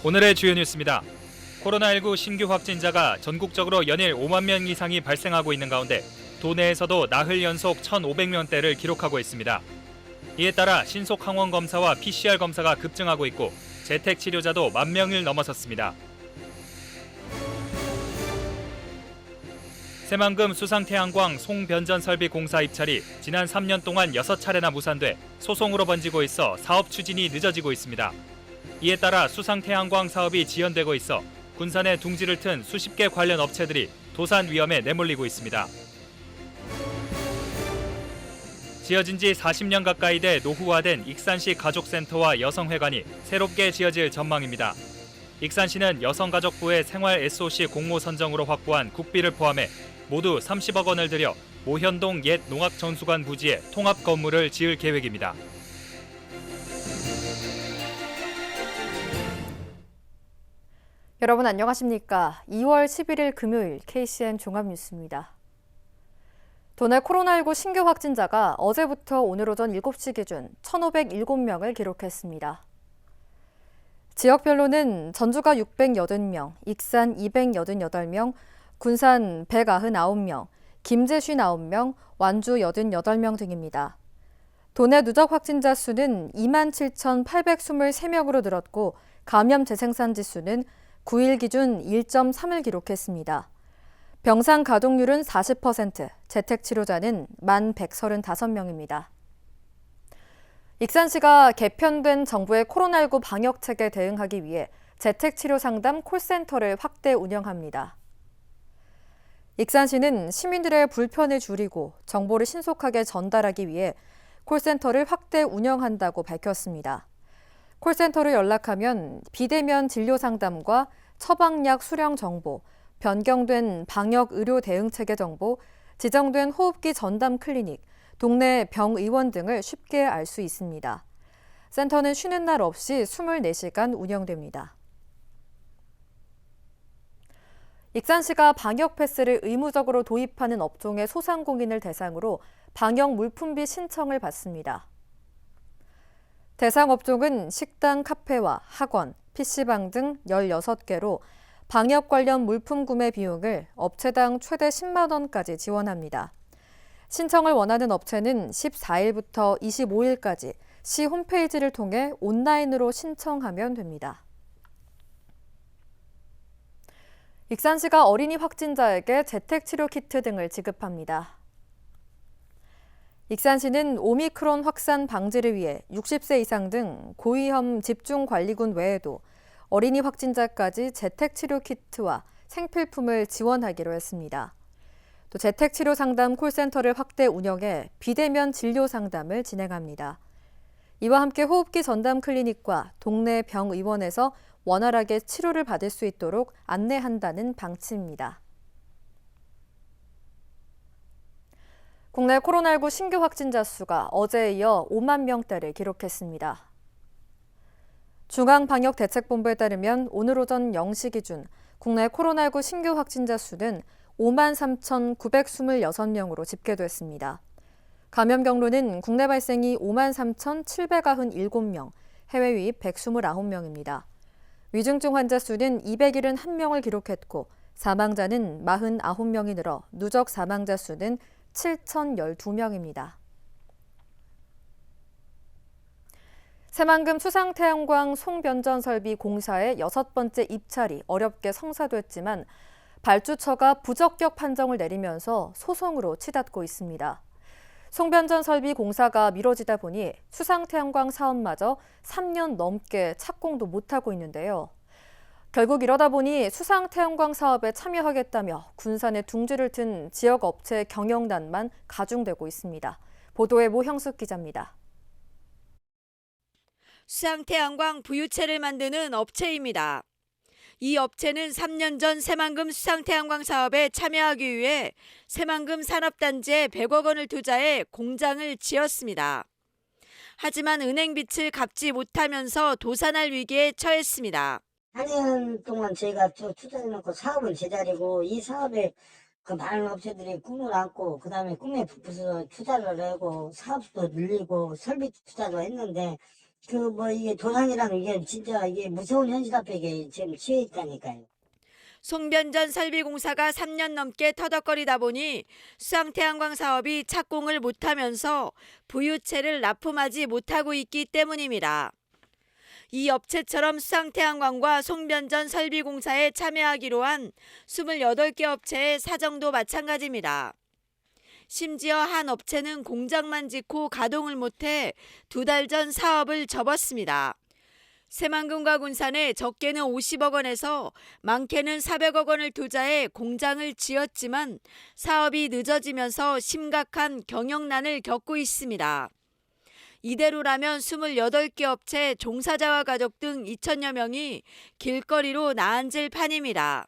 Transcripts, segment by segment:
오늘의 주요 뉴스입니다. 코로나19 신규 확진자가 전국적으로 연일 5만 명 이상이 발생하고 있는 가운데 도내에서도 나흘 연속 1,500명대를 기록하고 있습니다. 이에 따라 신속 항원 검사와 PCR 검사가 급증하고 있고 재택 치료자도 1만 명을 넘어섰습니다. 새만금 수상태양광 송변전설비공사 입찰이 지난 3년 동안 6차례나 무산돼 소송으로 번지고 있어 사업 추진이 늦어지고 있습니다. 이에 따라 수상태양광 사업이 지연되고 있어 군산에 둥지를 튼 수십 개 관련 업체들이 도산 위험에 내몰리고 있습니다. 지어진 지 40년 가까이 돼 노후화된 익산시 가족센터와 여성회관이 새롭게 지어질 전망입니다. 익산시는 여성가족부의 생활 SOC 공모 선정으로 확보한 국비를 포함해 모두 30억 원을 들여 모현동 옛 농악전수관 부지에 통합 건물을 지을 계획입니다. 여러분 안녕하십니까? 2월 11일 금요일 KCN 종합뉴스입니다. 도내 코로나19 신규 확진자가 어제부터 오늘 오전 7시 기준 1,507명을 기록했습니다. 지역별로는 전주가 680명, 익산 288명, 군산 199명, 김제 59명, 완주 88명 등입니다. 도내 누적 확진자 수는 27,823명으로 늘었고 감염 재생산 지수는 9일 기준 1.3을 기록했습니다. 병상 가동률은 40%, 재택치료자는 1,135명입니다. 익산시가 개편된 정부의 코로나19 방역책에 대응하기 위해 재택치료 상담 콜센터를 확대 운영합니다. 익산시는 시민들의 불편을 줄이고 정보를 신속하게 전달하기 위해 콜센터를 확대 운영한다고 밝혔습니다. 콜센터를 연락하면 비대면 진료 상담과 처방약 수령 정보, 변경된 방역 의료 대응체계 정보, 지정된 호흡기 전담 클리닉, 동네 병의원 등을 쉽게 알 수 있습니다. 센터는 쉬는 날 없이 24시간 운영됩니다. 익산시가 방역 패스를 의무적으로 도입하는 업종의 소상공인을 대상으로 방역 물품비 신청을 받습니다. 대상 업종은 식당, 카페와 학원, PC방 등 16개로 방역 관련 물품 구매 비용을 업체당 최대 10만 원까지 지원합니다. 신청을 원하는 업체는 14일부터 25일까지 시 홈페이지를 통해 온라인으로 신청하면 됩니다. 익산시가 어린이 확진자에게 재택치료 키트 등을 지급합니다. 익산시는 오미크론 확산 방지를 위해 60세 이상 등 고위험 집중관리군 외에도 어린이 확진자까지 재택치료 키트와 생필품을 지원하기로 했습니다. 또 재택치료 상담 콜센터를 확대 운영해 비대면 진료 상담을 진행합니다. 이와 함께 호흡기 전담 클리닉과 동네 병의원에서 원활하게 치료를 받을 수 있도록 안내한다는 방침입니다. 국내 코로나19 신규 확진자 수가 어제에 이어 5만 명대를 기록했습니다. 중앙방역대책본부에 따르면 오늘 오전 0시 기준 국내 코로나19 신규 확진자 수는 5만 3,926명으로 집계됐습니다. 감염 경로는 국내 발생이 5만 3,797명, 해외 유입 129명입니다. 위중증 환자 수는 271명을 기록했고 사망자는 49명이 늘어 누적 사망자 수는 7,012명입니다. 새만금 수상태양광 송변전설비 공사의 6번째 입찰이 어렵게 성사됐지만 발주처가 부적격 판정을 내리면서 소송으로 치닫고 있습니다. 송변전설비 공사가 미뤄지다 보니 수상태양광 사업마저 3년 넘게 착공도 못하고 있는데요. 결국 이러다 보니 수상태양광 사업에 참여하겠다며 군산에 둥지를 튼 지역 업체 경영난만 가중되고 있습니다. 보도에 모형숙 기자입니다. 수상태양광 부유체를 만드는 업체입니다. 이 업체는 3년 전 새만금 수상태양광 사업에 참여하기 위해 새만금 산업단지에 100억 원을 투자해 공장을 지었습니다. 하지만 은행 빚을 갚지 못하면서 도산할 위기에 처했습니다. 4년 동안 저희가 투자해놓고 사업은 제자리고 이 사업에 그 많은 업체들이 꿈을 안고 그 다음에 꿈에 부풀어서 투자를 하고 사업도 늘리고 설비 투자도 했는데 이게 도산이라는 게 진짜 이게 무서운 현실 앞에 이게 지금 취해 있다니까요. 송변전 설비공사가 3년 넘게 터덕거리다 보니 수상태양광 사업이 착공을 못하면서 부유채를 납품하지 못하고 있기 때문입니다. 이 업체처럼 수상태양광과 송변전 설비공사에 참여하기로 한 28개 업체의 사정도 마찬가지입니다. 심지어 한 업체는 공장만 짓고 가동을 못해 2달 전 사업을 접었습니다. 새만금과 군산에 적게는 50억 원에서 많게는 400억 원을 투자해 공장을 지었지만 사업이 늦어지면서 심각한 경영난을 겪고 있습니다. 이대로라면 28개 업체 종사자와 가족 등 2천여 명이 길거리로 나앉을 판입니다.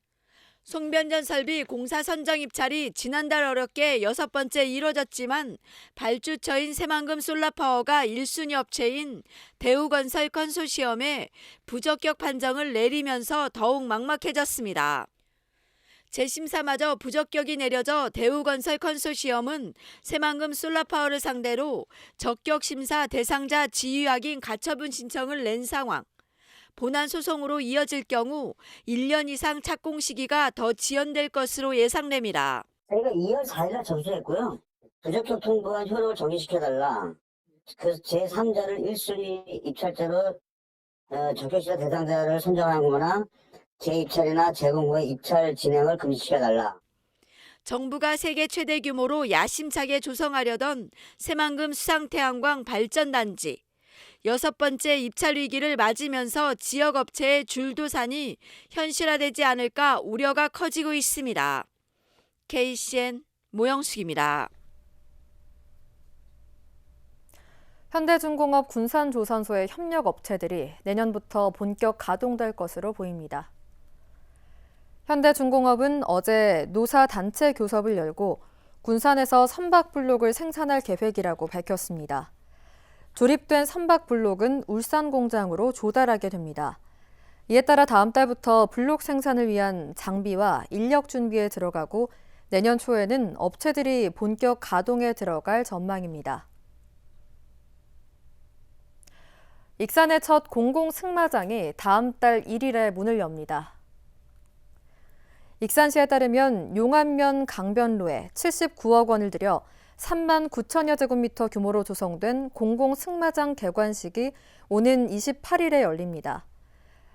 송변전 설비 공사 선정 입찰이 지난달 어렵게 6번째 이뤄졌지만 발주처인 새만금 솔라파워가 1순위 업체인 대우건설 컨소시엄에 부적격 판정을 내리면서 더욱 막막해졌습니다. 재심사마저 부적격이 내려져 대우건설 컨소시엄은 새만금 솔라파워를 상대로 적격 심사 대상자 지위 확인 가처분 신청을 낸 상황. 본안 소송으로 이어질 경우 1년 이상 착공 시기가 더 지연될 것으로 예상됩니다. 저희가 2월 4일날 접수했고요. 부적격 통보한 효력을 정지시켜달라. 그래서 제3자를 1순위 입찰자로 적격시사 대상자를 선정하거나 재입찰이나 재공고의 입찰 진행을 금지시켜달라. 정부가 세계 최대 규모로 야심차게 조성하려던 새만금 수상태양광 발전단지. 6번째 입찰 위기를 맞으면서 지역 업체의 줄도산이 현실화되지 않을까 우려가 커지고 있습니다. KCN 모영숙입니다. 현대중공업 군산조선소의 협력 업체들이 내년부터 본격 가동될 것으로 보입니다. 현대중공업은 어제 노사 단체 교섭을 열고 군산에서 선박블록을 생산할 계획이라고 밝혔습니다. 조립된 선박블록은 울산 공장으로 조달하게 됩니다. 이에 따라 다음 달부터 블록 생산을 위한 장비와 인력 준비에 들어가고 내년 초에는 업체들이 본격 가동에 들어갈 전망입니다. 익산의 첫 공공승마장이 다음 달 1일에 문을 엽니다. 익산시에 따르면 용안면 강변로에 79억 원을 들여 3만 9천여 제곱미터 규모로 조성된 공공승마장 개관식이 오는 28일에 열립니다.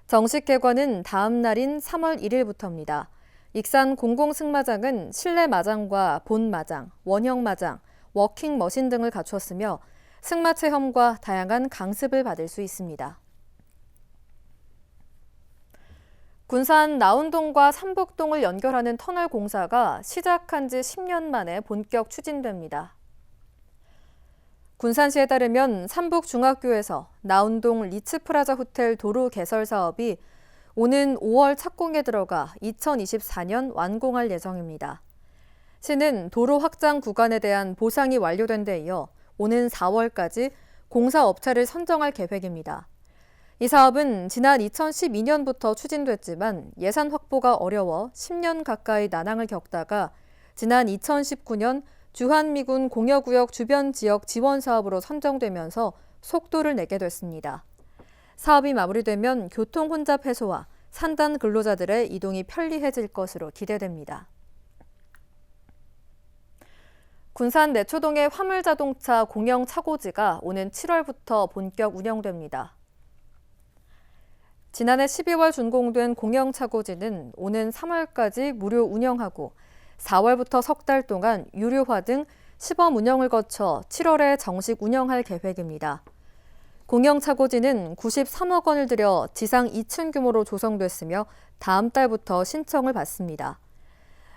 정식 개관은 다음 날인 3월 1일부터입니다. 익산 공공승마장은 실내 마장과 본 마장, 원형 마장, 워킹 머신 등을 갖추었으며 승마 체험과 다양한 강습을 받을 수 있습니다. 군산 나운동과 삼복동을 연결하는 터널 공사가 시작한 지 10년 만에 본격 추진됩니다. 군산시에 따르면 삼북중학교에서 나운동 리츠프라자 호텔 도로 개설 사업이 오는 5월 착공에 들어가 2024년 완공할 예정입니다. 시는 도로 확장 구간에 대한 보상이 완료된 데 이어 오는 4월까지 공사업체를 선정할 계획입니다. 이 사업은 지난 2012년부터 추진됐지만 예산 확보가 어려워 10년 가까이 난항을 겪다가 지난 2019년 주한미군 공여구역 주변 지역 지원 사업으로 선정되면서 속도를 내게 됐습니다. 사업이 마무리되면 교통 혼잡 해소와 산단 근로자들의 이동이 편리해질 것으로 기대됩니다. 군산 내초동의 화물자동차 공영 차고지가 오는 7월부터 본격 운영됩니다. 지난해 12월 준공된 공영 차고지는 오는 3월까지 무료 운영하고 4월부터 석 달 동안 유료화 등 시범 운영을 거쳐 7월에 정식 운영할 계획입니다. 공영 차고지는 93억 원을 들여 지상 2층 규모로 조성됐으며 다음 달부터 신청을 받습니다.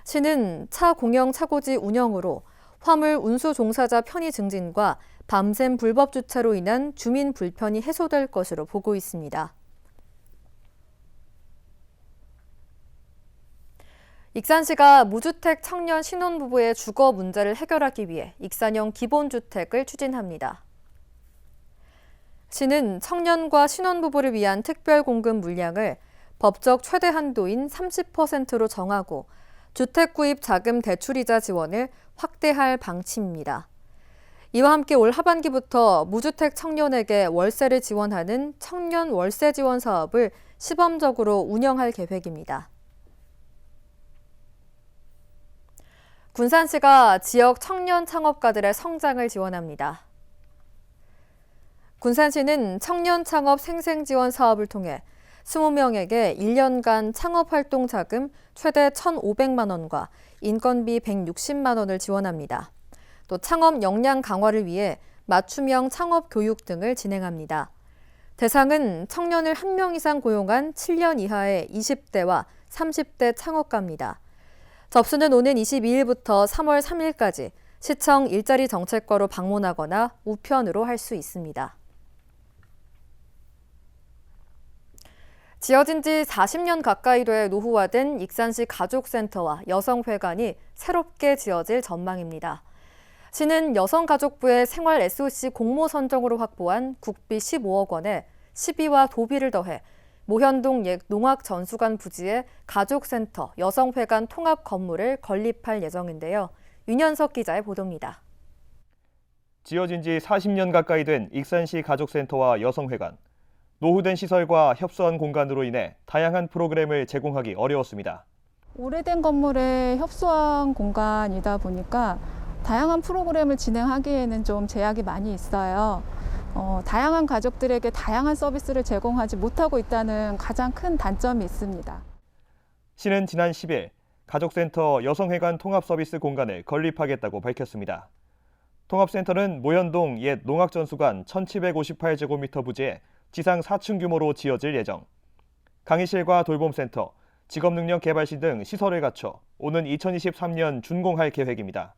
시는 차 공영 차고지 운영으로 화물 운수 종사자 편의 증진과 밤샘 불법 주차로 인한 주민 불편이 해소될 것으로 보고 있습니다. 익산시가 무주택 청년 신혼부부의 주거 문제를 해결하기 위해 익산형 기본주택을 추진합니다. 시는 청년과 신혼부부를 위한 특별공급 물량을 법적 최대 한도인 30%로 정하고 주택 구입 자금 대출이자 지원을 확대할 방침입니다. 이와 함께 올 하반기부터 무주택 청년에게 월세를 지원하는 청년 월세 지원 사업을 시범적으로 운영할 계획입니다. 군산시가 지역 청년 창업가들의 성장을 지원합니다. 군산시는 청년 창업 생생 지원 사업을 통해 20명에게 1년간 창업활동 자금 최대 1,500만 원과 인건비 160만 원을 지원합니다. 또 창업 역량 강화를 위해 맞춤형 창업 교육 등을 진행합니다. 대상은 청년을 1명 이상 고용한 7년 이하의 20대와 30대 창업가입니다. 접수는 오는 22일부터 3월 3일까지 시청 일자리 정책과로 방문하거나 우편으로 할 수 있습니다. 지어진 지 40년 가까이 돼 노후화된 익산시 가족센터와 여성회관이 새롭게 지어질 전망입니다. 시는 여성가족부의 생활 SOC 공모 선정으로 확보한 국비 15억 원에 시비와 도비를 더해 모현동 옛 농악전수관 부지에 가족센터, 여성회관 통합 건물을 건립할 예정인데요. 윤현석 기자의 보도입니다. 지어진 지 40년 가까이 된 익산시 가족센터와 여성회관. 노후된 시설과 협소한 공간으로 인해 다양한 프로그램을 제공하기 어려웠습니다. 오래된 건물에 협소한 공간이다 보니까 다양한 프로그램을 진행하기에는 좀 제약이 많이 있어요. 다양한 가족들에게 다양한 서비스를 제공하지 못하고 있다는 가장 큰 단점이 있습니다. 시는 지난 10일 가족센터 여성회관 통합서비스 공간을 건립하겠다고 밝혔습니다. 통합센터는 모현동 옛 농악전수관 1758제곱미터 부지에 지상 4층 규모로 지어질 예정. 강의실과 돌봄센터, 직업능력개발시 등 시설을 갖춰 오는 2023년 준공할 계획입니다.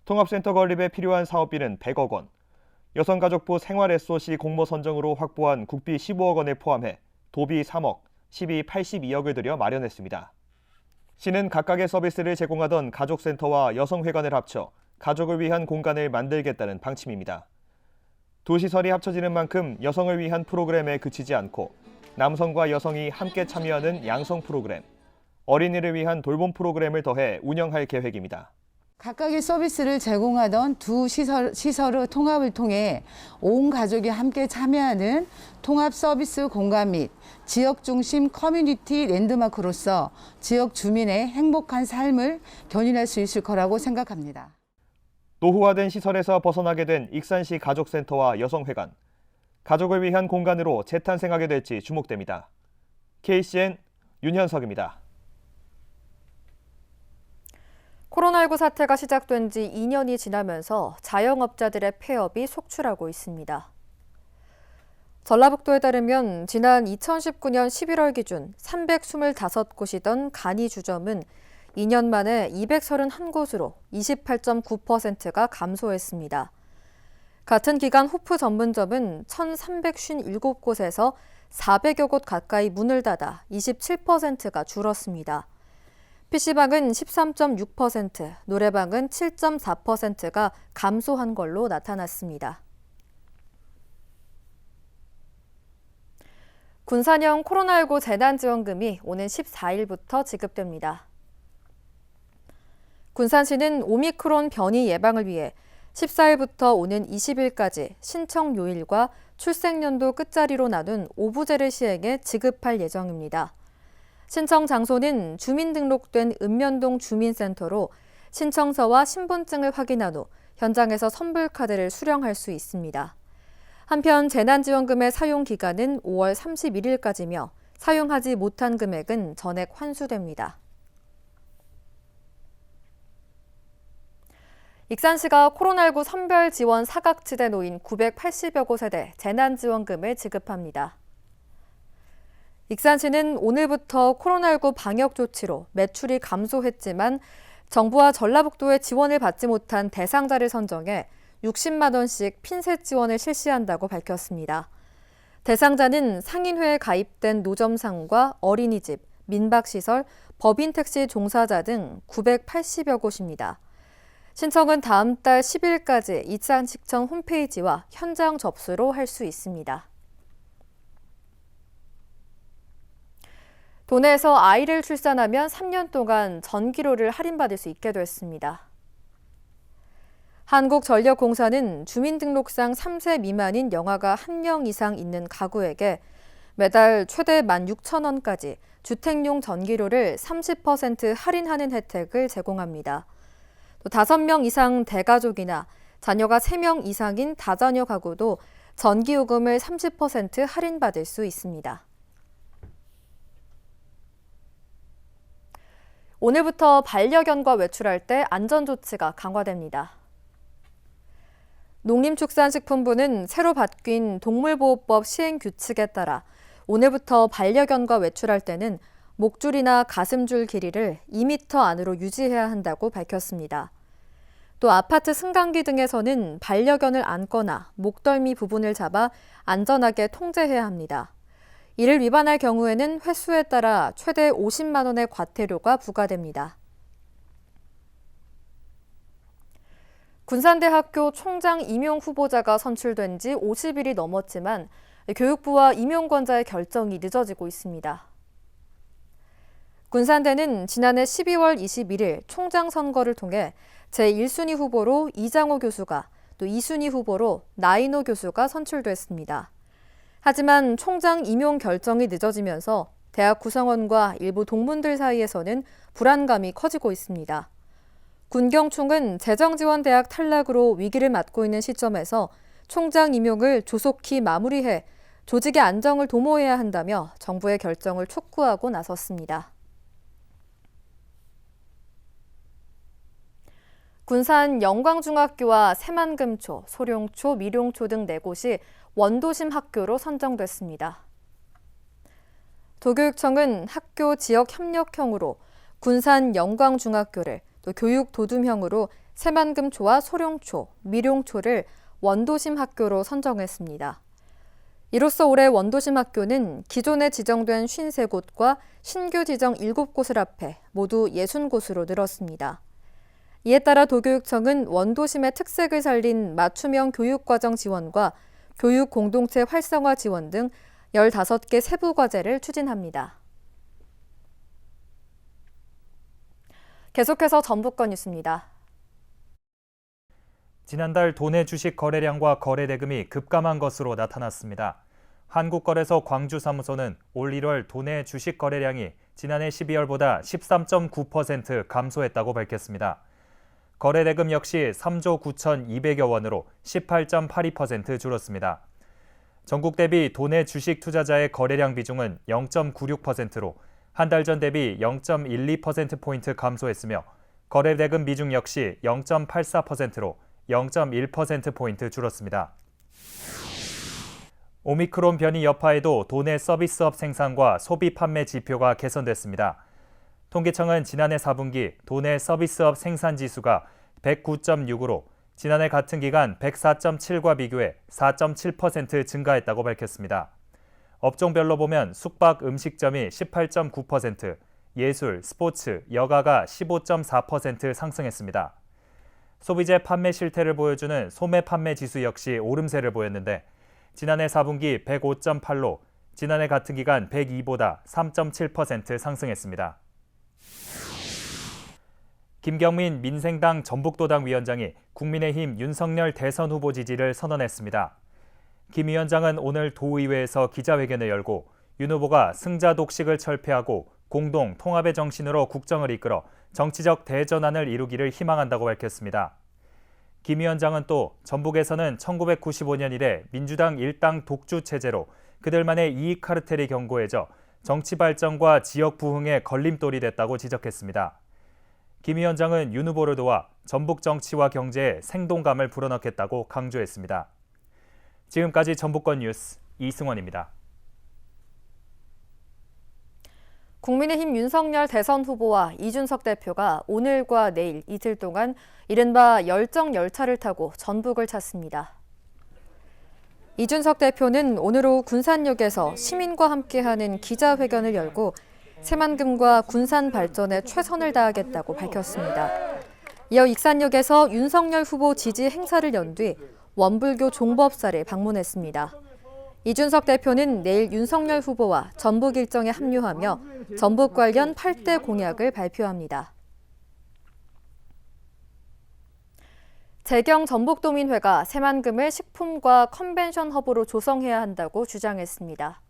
통합센터 건립에 필요한 사업비는 100억 원, 여성가족부 생활 SOC 공모 선정으로 확보한 국비 15억 원을 포함해 도비 3억, 시비 82억을 들여 마련했습니다. 시는 각각의 서비스를 제공하던 가족센터와 여성회관을 합쳐 가족을 위한 공간을 만들겠다는 방침입니다. 두 시설이 합쳐지는 만큼 여성을 위한 프로그램에 그치지 않고 남성과 여성이 함께 참여하는 양성 프로그램, 어린이를 위한 돌봄 프로그램을 더해 운영할 계획입니다. 각각의 서비스를 제공하던 두 시설의 통합을 통해 온 가족이 함께 참여하는 통합 서비스 공간 및 지역 중심 커뮤니티 랜드마크로서 지역 주민의 행복한 삶을 견인할 수 있을 거라고 생각합니다. 노후화된 시설에서 벗어나게 된 익산시 가족센터와 여성회관. 가족을 위한 공간으로 재탄생하게 될지 주목됩니다. KCN 윤현석입니다. 코로나19 사태가 시작된 지 2년이 지나면서 자영업자들의 폐업이 속출하고 있습니다. 전라북도에 따르면 지난 2019년 11월 기준 325곳이던 간이주점은 2년 만에 231곳으로 28.9%가 감소했습니다. 같은 기간 호프 전문점은 1,357곳에서 400여 곳 가까이 문을 닫아 27%가 줄었습니다. PC방은 13.6%, 노래방은 7.4%가 감소한 걸로 나타났습니다. 군산형 코로나19 재난지원금이 오는 14일부터 지급됩니다. 군산시는 오미크론 변이 예방을 위해 14일부터 오는 20일까지 신청 요일과 출생연도 끝자리로 나눈 오부제를 시행해 지급할 예정입니다. 신청 장소는 주민등록된 읍면동 주민센터로 신청서와 신분증을 확인한 후 현장에서 선불카드를 수령할 수 있습니다. 한편 재난지원금의 사용 기간은 5월 31일까지며 사용하지 못한 금액은 전액 환수됩니다. 익산시가 코로나19 선별 지원 사각지대 놓인 980여 곳 세대 재난지원금을 지급합니다. 익산시는 오늘부터 코로나19 방역 조치로 매출이 감소했지만 정부와 전라북도의 지원을 받지 못한 대상자를 선정해 60만 원씩 핀셋 지원을 실시한다고 밝혔습니다. 대상자는 상인회에 가입된 노점상과 어린이집, 민박시설, 법인택시 종사자 등 980여 곳입니다. 신청은 다음 달 10일까지 익산시청 홈페이지와 현장 접수로 할 수 있습니다. 도내에서 아이를 출산하면 3년 동안 전기료를 할인받을 수 있게 됐습니다. 한국전력공사는 주민등록상 3세 미만인 영아가 1명 이상 있는 가구에게 매달 최대 16,000원까지 주택용 전기료를 30% 할인하는 혜택을 제공합니다. 또 5명 이상 대가족이나 자녀가 3명 이상인 다자녀 가구도 전기요금을 30% 할인받을 수 있습니다. 오늘부터 반려견과 외출할 때 안전조치가 강화됩니다. 농림축산식품부는 새로 바뀐 동물보호법 시행규칙에 따라 오늘부터 반려견과 외출할 때는 목줄이나 가슴줄 길이를 2m 안으로 유지해야 한다고 밝혔습니다. 또 아파트 승강기 등에서는 반려견을 안거나 목덜미 부분을 잡아 안전하게 통제해야 합니다. 이를 위반할 경우에는 횟수에 따라 최대 50만 원의 과태료가 부과됩니다. 군산대학교 총장 임용 후보자가 선출된 지 50일이 넘었지만 교육부와 임용권자의 결정이 늦어지고 있습니다. 군산대는 지난해 12월 21일 총장 선거를 통해 제1순위 후보로 이장호 교수가, 또 2순위 후보로 나인호 교수가 선출됐습니다. 하지만 총장 임용 결정이 늦어지면서 대학 구성원과 일부 동문들 사이에서는 불안감이 커지고 있습니다. 군경총은 재정지원대학 탈락으로 위기를 맞고 있는 시점에서 총장 임용을 조속히 마무리해 조직의 안정을 도모해야 한다며 정부의 결정을 촉구하고 나섰습니다. 군산 영광중학교와 새만금초, 소룡초, 미룡초 등 4곳이 원도심 학교로 선정됐습니다. 도교육청은 학교 지역 협력형으로 군산 영광중학교를, 또 교육 도둠형으로 새만금초와 소룡초, 미룡초를 원도심 학교로 선정했습니다. 이로써 올해 원도심 학교는 기존에 지정된 53곳과 신규 지정 7곳을 합해 모두 60곳으로 늘었습니다. 이에 따라 도교육청은 원도심의 특색을 살린 맞춤형 교육과정 지원과 교육 공동체 활성화 지원 등 15개 세부 과제를 추진합니다. 계속해서 전북권 뉴스입니다. 지난달 도내 주식 거래량과 거래 대금이 급감한 것으로 나타났습니다. 한국거래소 광주사무소는 올 1월 도내 주식 거래량이 지난해 12월보다 13.9% 감소했다고 밝혔습니다. 거래 대금 역시 3조 9,200여 원으로 18.82% 줄었습니다. 전국 대비 도내 주식 투자자의 거래량 비중은 0.96%로 한 달 전 대비 0.12%포인트 감소했으며 거래 대금 비중 역시 0.84%로 0.1%포인트 줄었습니다. 오미크론 변이 여파에도 도내 서비스업 생산과 소비 판매 지표가 개선됐습니다. 통계청은 지난해 4분기 도내 서비스업 생산 지수가 109.6으로 지난해 같은 기간 104.7과 비교해 4.7% 증가했다고 밝혔습니다. 업종별로 보면 숙박 음식점이 18.9%, 예술, 스포츠, 여가가 15.4% 상승했습니다. 소비재 판매 실태를 보여주는 소매 판매 지수 역시 오름세를 보였는데 지난해 4분기 105.8로 지난해 같은 기간 102보다 3.7% 상승했습니다. 김경민 민생당 전북도당 위원장이 국민의힘 윤석열 대선 후보 지지를 선언했습니다. 김 위원장은 오늘 도의회에서 기자회견을 열고 윤 후보가 승자 독식을 철폐하고 공동 통합의 정신으로 국정을 이끌어 정치적 대전환을 이루기를 희망한다고 밝혔습니다. 김 위원장은 또 전북에서는 1995년 이래 민주당 일당 독주 체제로 그들만의 이익 카르텔이 견고해져 정치 발전과 지역 부흥에 걸림돌이 됐다고 지적했습니다. 김 위원장은 윤 후보를 도와 전북 정치와 경제에 생동감을 불어넣겠다고 강조했습니다. 지금까지 전북권 뉴스 이승원입니다. 국민의힘 윤석열 대선 후보와 이준석 대표가 오늘과 내일 이틀 동안 이른바 열정 열차를 타고 전북을 찾습니다. 이준석 대표는 오늘 오후 군산역에서 시민과 함께하는 기자회견을 열고 새만금과 군산 발전에 최선을 다하겠다고 밝혔습니다. 이어 익산역에서 윤석열 후보 지지 행사를 연 뒤 원불교 종법사를 방문했습니다. 이준석 대표는 내일 윤석열 후보와 전북 일정에 합류하며 전북 관련 8대 공약을 발표합니다. 재경 전북도민회가 새만금을 식품과 컨벤션 허브로 조성해야 한다고 주장했습니다.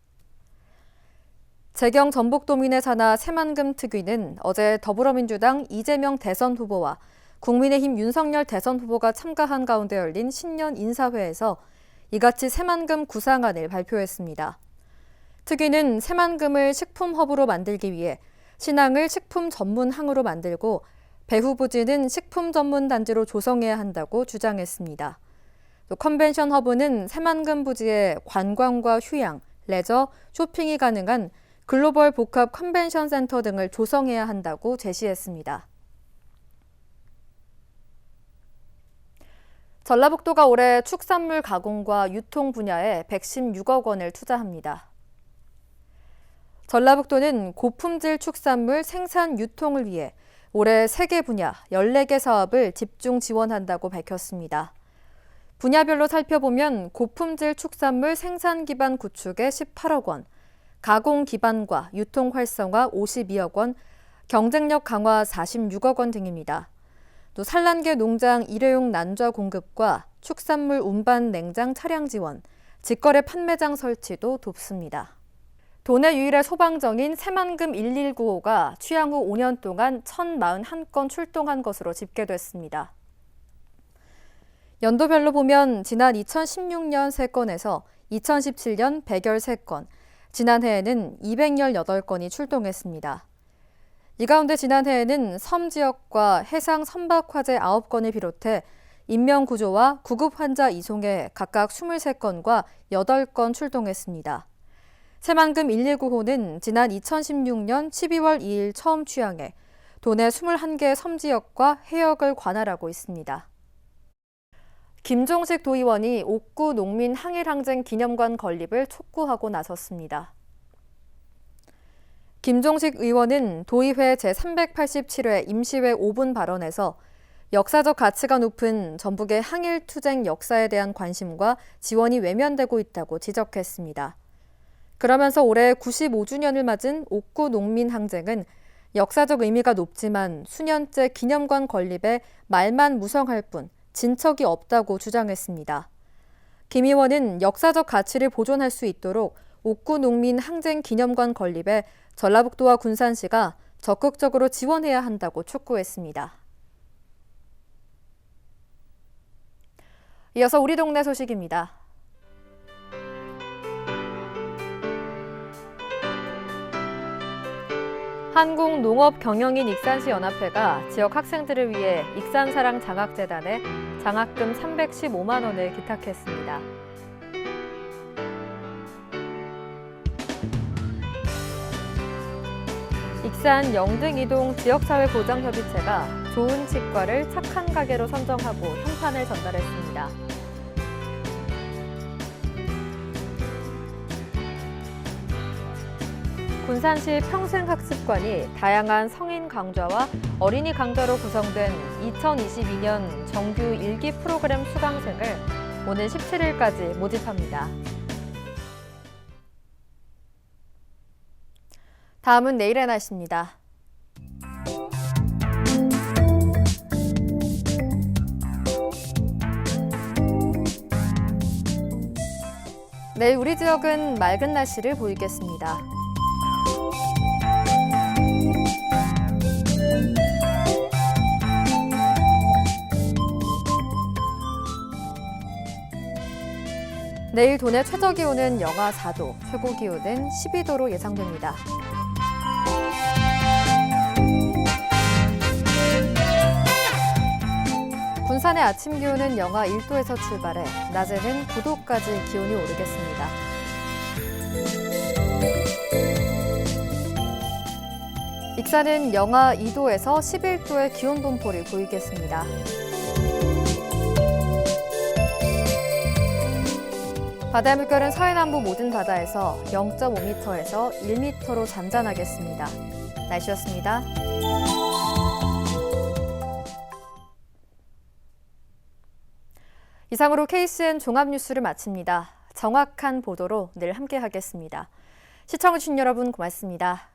재경 전북도민회 산하 새만금 특위는 어제 더불어민주당 이재명 대선 후보와 국민의힘 윤석열 대선 후보가 참가한 가운데 열린 신년 인사회에서 이같이 새만금 구상안을 발표했습니다. 특위는 새만금을 식품 허브로 만들기 위해 신항을 식품 전문 항으로 만들고 배후 부지는 식품 전문 단지로 조성해야 한다고 주장했습니다. 또 컨벤션 허브는 새만금 부지에 관광과 휴양, 레저, 쇼핑이 가능한 글로벌 복합 컨벤션 센터 등을 조성해야 한다고 제시했습니다. 전라북도가 올해 축산물 가공과 유통 분야에 116억 원을 투자합니다. 전라북도는 고품질 축산물 생산 유통을 위해 올해 3개 분야 14개 사업을 집중 지원한다고 밝혔습니다. 분야별로 살펴보면 고품질 축산물 생산 기반 구축에 18억 원, 가공 기반과 유통 활성화 52억 원, 경쟁력 강화 46억 원 등입니다. 또 산란계 농장 일회용 난좌 공급과 축산물 운반 냉장 차량 지원, 직거래 판매장 설치도 돕습니다. 도내 유일의 소방정인 새만금 1195가 취향 후 5년 동안 1041건 출동한 것으로 집계됐습니다. 연도별로 보면 지난 2016년 3건에서 2017년 113건, 지난해에는 218건이 출동했습니다. 이 가운데 지난해에는 섬 지역과 해상 선박 화재 9건을 비롯해 인명구조와 구급 환자 이송에 각각 23건과 8건 출동했습니다. 새만금 119호는 지난 2016년 12월 2일 처음 취항해 도내 21개 섬지역과 해역을 관할하고 있습니다. 김종식 도의원이 옥구 농민 항일항쟁 기념관 건립을 촉구하고 나섰습니다. 김종식 의원은 도의회 제387회 임시회 5분 발언에서 역사적 가치가 높은 전북의 항일투쟁 역사에 대한 관심과 지원이 외면되고 있다고 지적했습니다. 그러면서 올해 95주년을 맞은 옥구 농민 항쟁은 역사적 의미가 높지만 수년째 기념관 건립에 말만 무성할 뿐 진척이 없다고 주장했습니다. 김 의원은 역사적 가치를 보존할 수 있도록 옥구 농민 항쟁 기념관 건립에 전라북도와 군산시가 적극적으로 지원해야 한다고 촉구했습니다. 이어서 우리 동네 소식입니다. 한국농업경영인 익산시 연합회가 지역 학생들을 위해 익산사랑 장학재단에 장학금 315만 원을 기탁했습니다. 익산 영등이동 지역사회보장협의체가 좋은 치과를 착한 가게로 선정하고 현판을 전달했습니다. 군산시 평생학습관이 다양한 성인 강좌와 어린이 강좌로 구성된 2022년 정규 1기 프로그램 수강생을 오는 17일까지 모집합니다. 다음은 내일의 날씨입니다. 내일 우리 지역은 맑은 날씨를 보이겠습니다. 내일 도내 최저기온은 영하 4도, 최고기온은 12도로 예상됩니다. 군산의 아침 기온은 영하 1도에서 출발해 낮에는 9도까지 기온이 오르겠습니다. 익산은 영하 2도에서 11도의 기온 분포를 보이겠습니다. 바다의 물결은 서해남부 모든 바다에서 0.5m에서 1m로 잔잔하겠습니다. 날씨였습니다. 이상으로 KCN 종합뉴스를 마칩니다. 정확한 보도로 늘 함께하겠습니다. 시청해주신 여러분 고맙습니다.